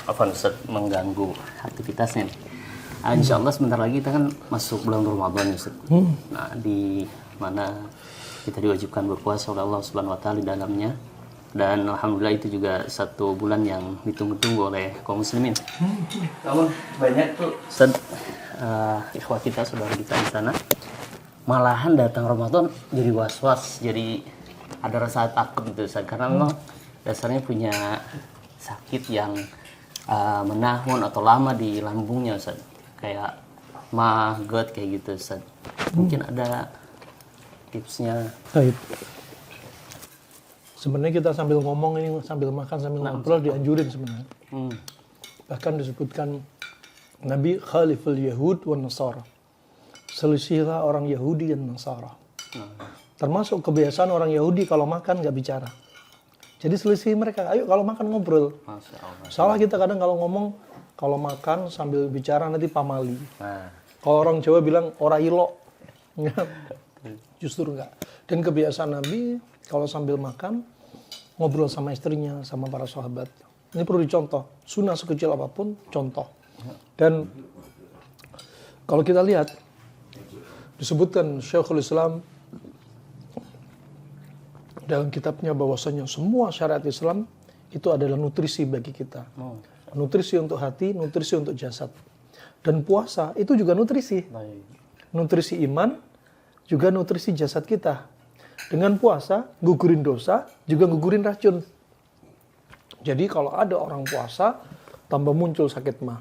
Ustaz, mengganggu aktivitasnya nih. Insya Allah sebentar lagi kita kan masuk bulan Ramadan Ustaz. Nah, di mana kita diwajibkan berpuasa oleh Allah Subhanahu wa taala di dalamnya. Dan alhamdulillah itu juga satu bulan yang ditunggu-tunggu oleh kaum muslimin. Namun banyak tuh Ustaz, ikhwah kita, saudara kita di sana, malahan datang Ramadan jadi was-was, jadi ada rasa takut gitu Ustaz, karena memang dasarnya punya sakit yang menahun atau lama di lambungnya Ustaz, kayak mah, GERD kayak gitu Ustaz. Mungkin ada tipsnya. Baik. Sebenarnya kita sambil ngomong ini, sambil makan, sambil ngobrol dianjurin sebenarnya. Bahkan disebutkan Nabi khaliful Yahud wan Nasara. Selisihilah orang Yahudi dan Nasara. Termasuk kebiasaan orang Yahudi kalau makan nggak bicara. Jadi selisih mereka, ayo kalau makan ngobrol. Masya Allah. Salah kita kadang kalau ngomong, kalau makan sambil bicara nanti pamali. Nah, Kalau orang Jawa bilang ora ilo. Justru enggak. Dan kebiasaan Nabi kalau sambil makan ngobrol sama istrinya, sama para sahabat. Ini perlu dicontoh. Sunnah sekecil apapun contoh. Dan kalau kita lihat disebutkan Syekhul Islam dalam kitabnya bahwasanya semua syariat Islam itu adalah nutrisi bagi kita. Nutrisi untuk hati, nutrisi untuk jasad. Dan puasa itu juga nutrisi. baik. Nutrisi iman, juga nutrisi jasad kita. Dengan puasa, gugurin dosa, juga gugurin racun. Jadi kalau ada orang puasa, tambah muncul sakit mah.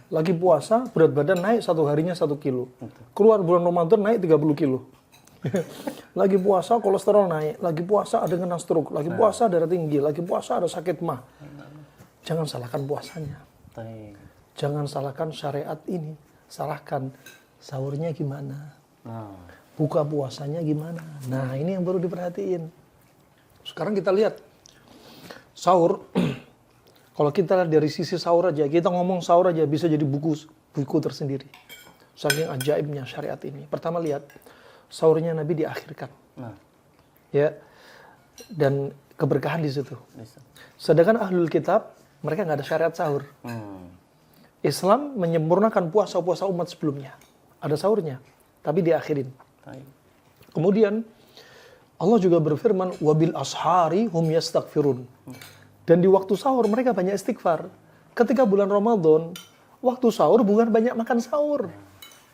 Lagi puasa, berat badan naik satu harinya 1 kilo. Keluar bulan Ramadan naik 30 kilo. Lagi puasa, kolesterol naik. Lagi puasa ada kena stroke. Lagi puasa darah tinggi. Lagi puasa ada sakit mah. Jangan salahkan puasanya. Baik. Jangan salahkan syariat ini. Salahkan sahurnya gimana. Nah, Buka puasanya gimana. Nah, ini yang perlu diperhatiin. Sekarang kita lihat. Sahur. Kalau kita lihat dari sisi sahur aja. Kita ngomong sahur aja bisa jadi buku tersendiri. Saking ajaibnya syariat ini. Pertama lihat. Sahurnya Nabi diakhirkan. nah, Ya. Dan keberkahan di situ. bisa. Sedangkan ahlul kitab, mereka nggak ada syariat sahur. Islam menyempurnakan puasa-puasa umat sebelumnya. Ada sahurnya, tapi diakhirin. Baik. Kemudian Allah juga berfirman, wabil ashari hum yastaghfirun. Dan di waktu sahur mereka banyak istighfar. Ketika bulan Ramadan, waktu sahur bukan banyak makan sahur,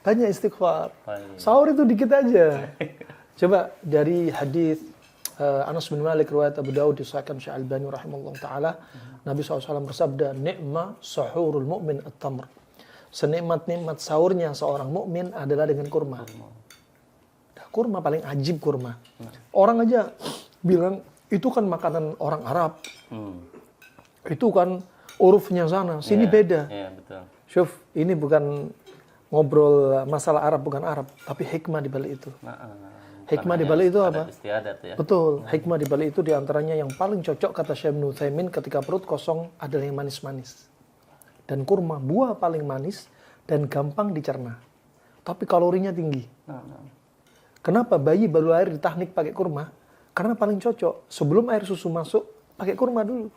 banyak istighfar. Baik. Sahur itu dikit aja. Coba dari hadis Anas bin Malik riwayat Abu Daud disahkan Syekh Albani rahimahullah taala, Nabi SAW bersabda, "Ni'ma sahurul mu'min at-tamr." Senikmat-nikmat sahurnya seorang mukmin adalah dengan kurma. Kurma paling ajib kurma. Orang aja bilang itu kan makanan orang Arab. Itu kan urufnya sana, sini beda. Iya, betul. Syuf, ini bukan ngobrol masalah Arab bukan Arab, tapi hikmah di balik itu. Hikmah di balik itu apa? Istiadat ya. Betul, hikmah di balik itu diantaranya yang paling cocok kata Syekh Ibnu Utsaimin ketika perut kosong adalah yang manis-manis. Dan kurma buah paling manis dan gampang dicerna. Tapi kalorinya tinggi. Kenapa bayi baru lahir ditahnik pakai kurma? Karena paling cocok. Sebelum air susu masuk, pakai kurma dulu.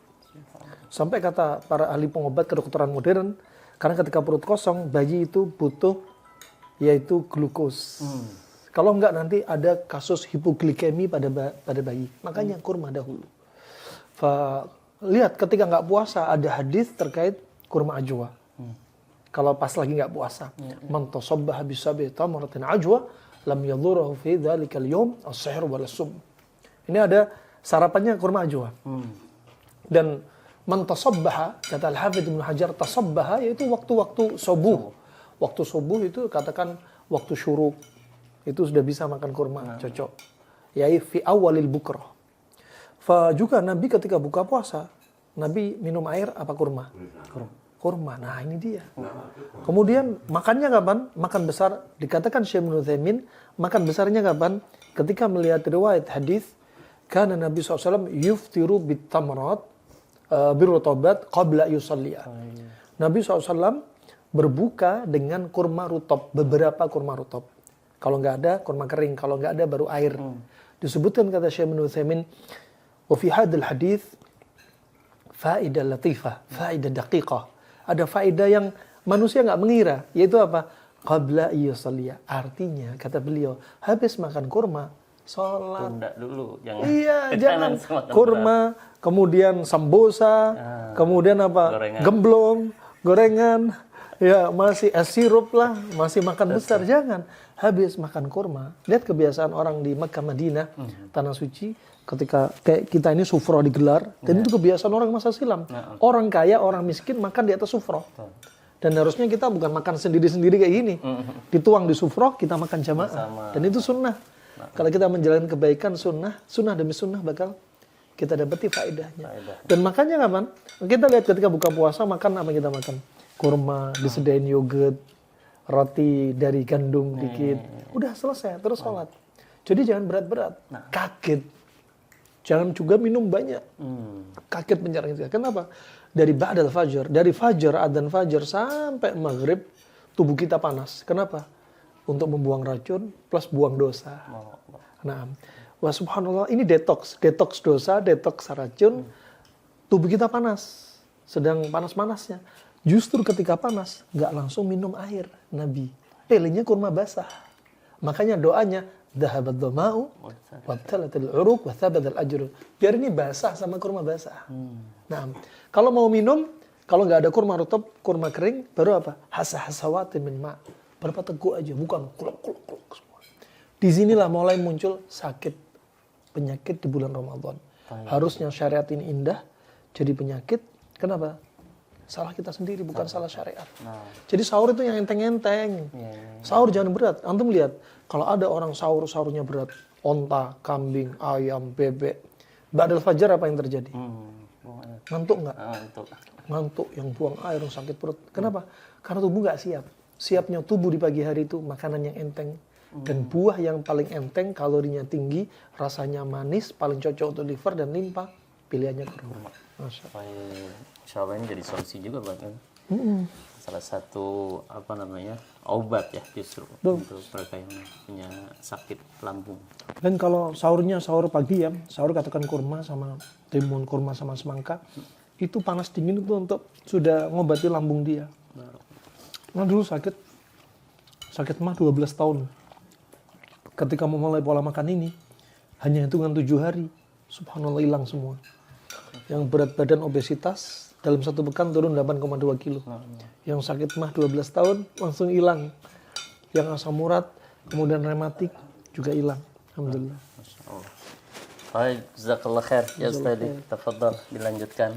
Sampai kata para ahli pengobat kedokteran modern, karena ketika perut kosong, bayi itu butuh yaitu glukos. Kalau enggak nanti ada kasus hipoglikemi pada bayi. Makanya kurma dahulu. Lihat ketika enggak puasa ada hadis terkait kurma ajwa. Kalau pas lagi enggak puasa, man tasabbaha bisabi tamratin ajwa lam yadhurruhu fi dzalikal yawm as-sihr wal sum. Ini ada sarapannya kurma ajwa. Dan man tasabbaha, kata Al-Hafidz Ibnu Hajar, tasabbaha yaitu waktu-waktu subuh. Waktu subuh itu katakan waktu syuruk. Itu sudah bisa makan kurma, cocok. Yaitu fi awalil bukrah. Juga Nabi ketika buka puasa, Nabi minum air apa kurma? Kurma. Nah, ini dia. Kemudian makannya kapan? Makan besar. Dikatakan Syekh Ibnu Utsaimin, makan besarnya kapan? Ketika melihat riwayat hadis, karena Nabi SAW yuftiru bit tamrat birrotobat qabla yusalliya. Nabi SAW berbuka dengan kurma rutob, beberapa kurma rutob. Kalau nggak ada, kurma kering. Kalau nggak ada, baru air. Disebutkan kata Syekh Ibnu Utsaimin, wa fi hadal hadits Faidah latifah, faidah daqiqah. Ada faedah yang manusia nggak mengira, yaitu apa? Qabla yusalliya. Artinya, kata beliau, habis makan kurma, sholat. Tunda dulu, jangan. Iya, jangan semakan kurma, kemudian sambosa, kemudian apa? Gorengan. Gemblong, gorengan, ya masih es sirup lah, masih makan besar. Jangan. Habis makan kurma. Lihat kebiasaan orang di Makkah Madinah, tanah suci, ketika kayak kita ini sufro digelar, dan itu kebiasaan orang masa silam. Orang kaya, orang miskin makan di atas sufro. Dan harusnya kita bukan makan sendiri-sendiri kayak gini. Dituang di sufro, kita makan jamaah. Dan itu sunnah. Kalau kita menjalankan kebaikan sunnah demi sunnah bakal kita dapati faedahnya. Dan makannya kapan? Kita lihat ketika buka puasa makan apa kita makan? Kurma, disediain yogurt, roti dari gandum dikit. Udah selesai, terus sholat. Jadi jangan berat-berat. Kaget. Jangan juga minum banyak. Kaget penjara. Kenapa? Dari ba'dal fajar, dari fajar, adzan fajar sampai maghrib, tubuh kita panas. Kenapa? Untuk membuang racun plus buang dosa. Nah, wah subhanallah, ini detox dosa, detox racun, tubuh kita panas, sedang panas-panasnya. Justru ketika panas, nggak langsung minum air, Nabi. Pilihnya kurma basah. Makanya doanya, dhahabat dhama'u, wabtalatil uruq, wathabadal ajru. Biar ini basah sama kurma basah. Nah, kalau mau minum, kalau nggak ada kurma rutub, kurma kering, baru apa? Hasahasawatin min ma'. Berapa teguk aja, bukan kuluk-kuluk semua. Di sinilah mulai muncul penyakit di bulan Ramadan. Harusnya syariat ini indah, jadi penyakit. Kenapa? Salah kita sendiri, bukan salah syariat. Jadi sahur itu yang enteng-enteng. Sahur jangan berat. Antum lihat, kalau ada orang sahurnya berat, onta, kambing, ayam, bebek, ba'dal fajar apa yang terjadi? Ngantuk nggak? Ngantuk, yang buang air, yang sakit perut. Kenapa? Karena tubuh nggak siap. Siapnya tubuh di pagi hari itu makanan yang enteng. Dan buah yang paling enteng, kalorinya tinggi, rasanya manis, paling cocok untuk liver dan limpa, pilihannya kurma. Masya Allah. Insya Allah ini jadi solusi juga Bang. Salah satu obat ya justru untuk mereka yang punya sakit lambung. Dan kalau sahurnya sahur pagi ya, sahur katakan kurma sama timun, kurma sama semangka, itu panas dingin itu untuk sudah ngobati lambung dia. Nah dulu sakit mah 12 tahun. Ketika memulai pola makan ini, hanya hitungan 7 hari, subhanallah hilang semua. Yang berat badan obesitas, dalam 1 pekan turun 8,2 kilo. Yang sakit mah 12 tahun, langsung hilang. Yang asam urat, kemudian rematik, juga hilang. Alhamdulillah. Masya Allah. Baik, jazakallah khair. Ya Ustaz, tafadhal dilanjutkan.